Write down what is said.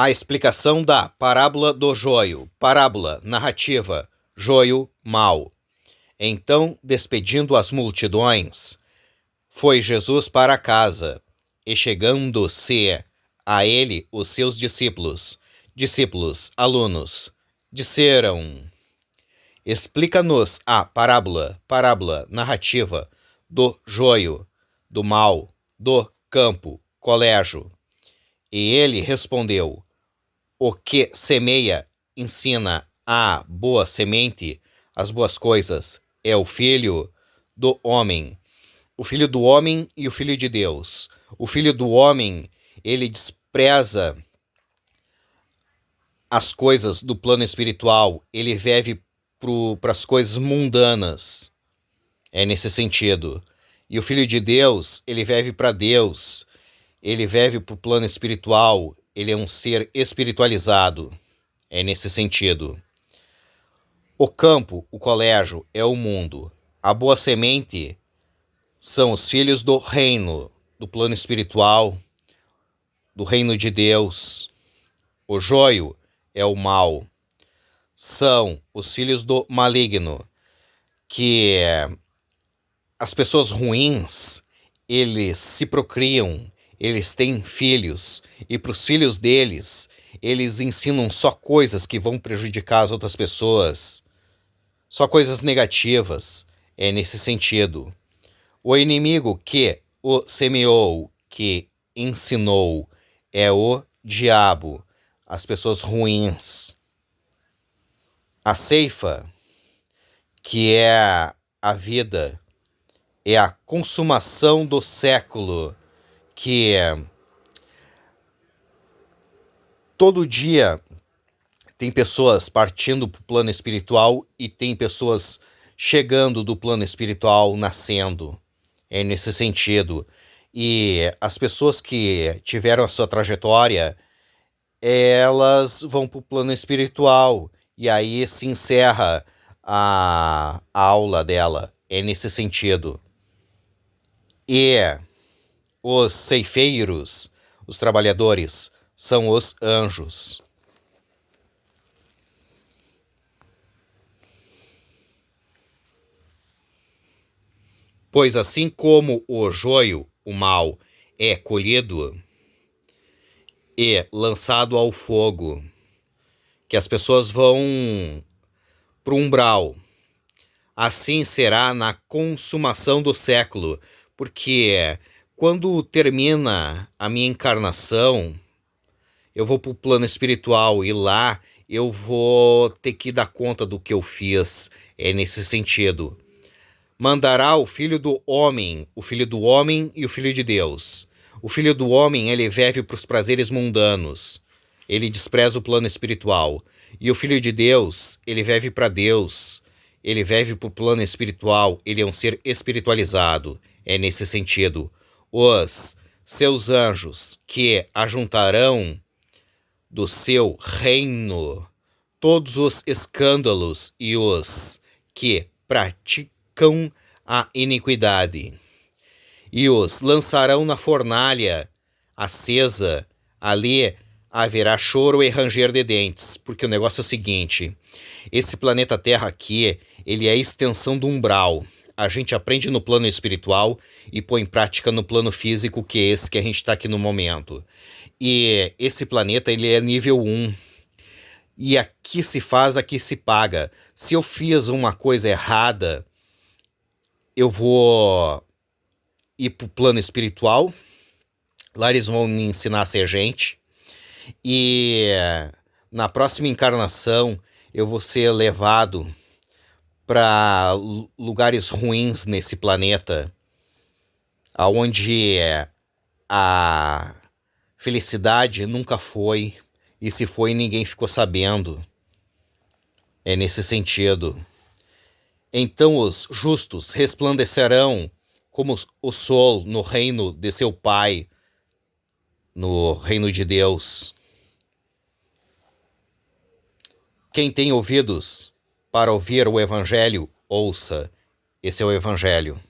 A explicação da parábola do joio. Parábola, narrativa, joio, mal. Então, despedindo as multidões, foi Jesus para casa, e chegando-se a ele os seus discípulos, alunos, disseram: explica-nos a parábola, narrativa, do joio, do mal, do campo, colégio. E ele respondeu: o que semeia, ensina a boa semente, as boas coisas, é o filho do homem. O filho do homem e o filho de Deus. O filho do homem, ele despreza as coisas do plano espiritual, ele vive para as coisas mundanas. É nesse sentido. E o filho de Deus, ele vive para Deus, ele vive para o plano espiritual, ele é um ser espiritualizado. É nesse sentido. O campo, o colégio, é o mundo. A boa semente são os filhos do reino, do plano espiritual, do reino de Deus. O joio é o mal. São os filhos do maligno, que as pessoas ruins, eles se procriam, eles têm filhos, e para os filhos deles, eles ensinam só coisas que vão prejudicar as outras pessoas, só coisas negativas. É nesse sentido. O inimigo que o semeou, que ensinou, é o diabo, as pessoas ruins. A ceifa, que é a vida, é a consumação do século, que todo dia tem pessoas partindo para o plano espiritual e tem pessoas chegando do plano espiritual, nascendo. É nesse sentido. E as pessoas que tiveram a sua trajetória, elas vão para o plano espiritual. E aí se encerra a aula dela. É nesse sentido. E os ceifeiros, os trabalhadores, são os anjos. Pois assim como o joio, o mal, é colhido e lançado ao fogo, que as pessoas vão para o umbral, assim será na consumação do século, porque quando termina a minha encarnação, eu vou para o plano espiritual e lá eu vou ter que dar conta do que eu fiz. É nesse sentido. Mandará o filho do homem e o filho de Deus. O filho do homem, ele vive para os prazeres mundanos. Ele despreza o plano espiritual. E o filho de Deus, ele vive para Deus. Ele vive para o plano espiritual. Ele é um ser espiritualizado. É nesse sentido. Os seus anjos que ajuntarão do seu reino todos os escândalos e os que praticam a iniquidade, e os lançarão na fornalha acesa. Ali haverá choro e ranger de dentes, porque o negócio é o seguinte: esse planeta Terra aqui, ele é a extensão do umbral. A gente aprende no plano espiritual e põe em prática no plano físico, que é esse que a gente está aqui no momento. E esse planeta, ele é nível 1. E aqui se faz, aqui se paga. Se eu fiz uma coisa errada, eu vou ir pro plano espiritual. Lá eles vão me ensinar a ser gente. E na próxima encarnação, eu vou ser levado para lugares ruins nesse planeta, aonde a felicidade nunca foi, e se foi, ninguém ficou sabendo. É nesse sentido. Então os justos resplandecerão como o sol no reino de seu Pai, no reino de Deus. Quem tem ouvidos para ouvir o Evangelho, ouça. Esse é o Evangelho.